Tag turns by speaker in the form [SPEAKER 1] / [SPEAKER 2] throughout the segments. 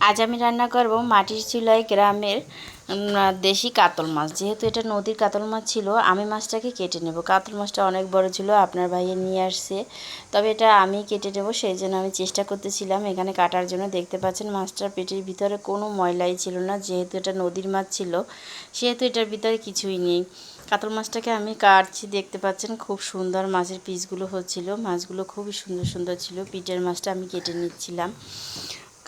[SPEAKER 1] আজ আমি রান্না করব মাটির চুলায় গ্রামের দেশি কাতল মাছ। যেহেতু এটা নদীর কাতল মাছ ছিল, আমি মাছটাকে কেটে নেব। কাতল মাছটা অনেক বড় ছিল, আপনার ভাইয়ে নিয়ে আসছে, তবে এটা আমি কেটে নেব, সেই জন্য আমি চেষ্টা করতেছিলাম এখানে কাটার জন্য। দেখতে পাচ্ছেন মাছটার পেটের ভিতরে কোনো ময়লাই ছিল না, যেহেতু এটা নদীর মাছ ছিল সেহেতু এটার ভিতরে কিছুই নেই। কাতল মাছটাকে আমি কাটছি, দেখতে পাচ্ছেন খুব সুন্দর মাছের পিসগুলো হচ্ছিল। মাছগুলো খুবই সুন্দর সুন্দর ছিল। পিঠের মাছটা আমি কেটে নিচ্ছিলাম।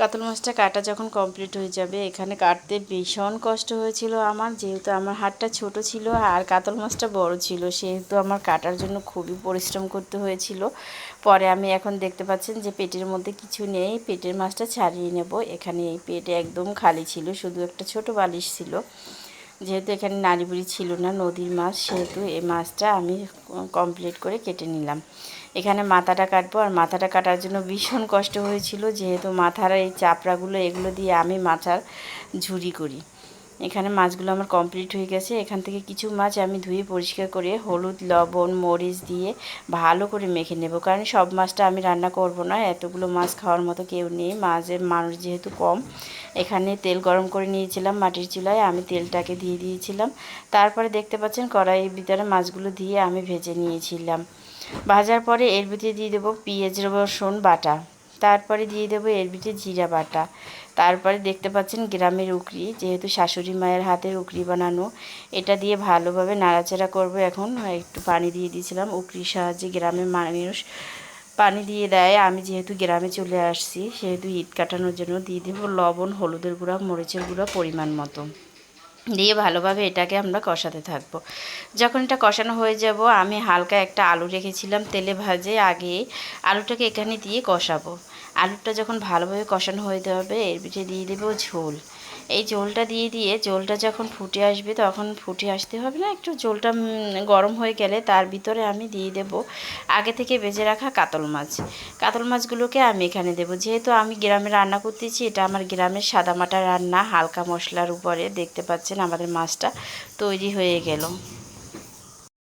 [SPEAKER 1] কাতল মাছটা কাটা যখন কমপ্লিট হয়ে যাবে, এখানে কাটতে ভীষণ কষ্ট হয়েছিল আমার, যেহেতু আমার হাতটা ছোট ছিল আর কাতল মাছটা বড় ছিল, সেহেতু আমার কাটার জন্য খুবই পরিশ্রম করতে হয়েছিল। পরে আমি এখন দেখতে পাচ্ছেন যে পেটের মধ্যে কিছু নেই, পেটের মাছটা ছাড়িয়ে নেব। এখানে এই পেটে একদম খালি ছিল, শুধু একটা ছোট বালিশ ছিল। যেহেতু এখানে নাড়িবুড়ি ছিল না, নদীর মাছ, সেহেতু এই মাছটা আমি কমপ্লিট করে কেটে নিলাম। এখানে মাথাটা কাটবো, আর মাথাটা কাটার জন্য ভীষণ কষ্ট হয়েছিল, যেহেতু মাথার এই চাপড়াগুলো এগুলো দিয়ে আমি মাথার ঝুরি করি। এখানে মাছগুলো আমার কমপ্লিট হয়ে গেছে। এখান থেকে কিছু মাছ আমি ধুয়ে পরিষ্কার করে হলুদ, লবণ, মরিচ দিয়ে ভালো করে মেখে নেব, কারণ সব মাছটা আমি রান্না করব না, এতগুলো মাছ খাওয়ার মতো কেউ নেই, মাছের মানুষ যেহেতু কম। এখানে তেল গরম করে নিয়েছিলাম মাটির চুলায়, আমি তেলটাকে দিয়ে দিয়েছিলাম। তারপরে দেখতে পাচ্ছেন কড়াইয়ের ভিতরে মাছগুলো দিয়ে আমি ভেজে নিয়েছিলাম। ভাজার পরে এর ভিতরে দিয়ে দেবো পেঁয়াজ রসুন বাটা, তারপরে দিয়ে দেবো এর ভিতরে জিরা বাটা। তারপরে দেখতে পাচ্ছেন গ্রামের উকরি, যেহেতু শাশুড়ি মায়ের হাতের উকরি বানানো, এটা দিয়ে ভালোভাবে নাড়াচাড়া করব। এখন একটু পানি দিয়ে দিয়েছিলাম, উকরির সাহায্যে গ্রামের মানুষ পানি দিয়ে দেয়। আমি যেহেতু গ্রামে চলে আসছি, সেহেতু ঈদ কাটানোর জন্য দিয়ে দেবো লবণ, হলুদের গুঁড়া, মরিচের গুঁড়া পরিমাণ মতো দিয়ে ভালোভাবে এটাকে আমরা কষাতে থাকবো। যখন এটা কষানো হয়ে যাব, আমি হালকা একটা আলু রেখেছিলাম তেলে ভাজে আগে, আলুটাকে এখানে দিয়ে কষাবো। আলুটা যখন ভালোভাবে কষানো হয়ে যাবে, এর ভিতরে দিয়ে দেবো ঝোল। এই ঝোলটা দিয়ে ঝোলটা যখন ফুটে আসবে, তখন ফুটে আসতে হবে না, একটু ঝোলটা গরম হয়ে গেলে তার ভিতরে আমি দিয়ে দেব আগে থেকে ভেজে রাখা কাতল মাছ। কাতল মাছগুলোকে আমি এখানে দেবো। যেহেতু আমি গ্রামে রান্না করতেছি, এটা আমার গ্রামের সাদামাটা রান্না, হালকা মশলার উপরে। দেখতে পাচ্ছেন আমাদের মাছটা তৈরি হয়ে গেল।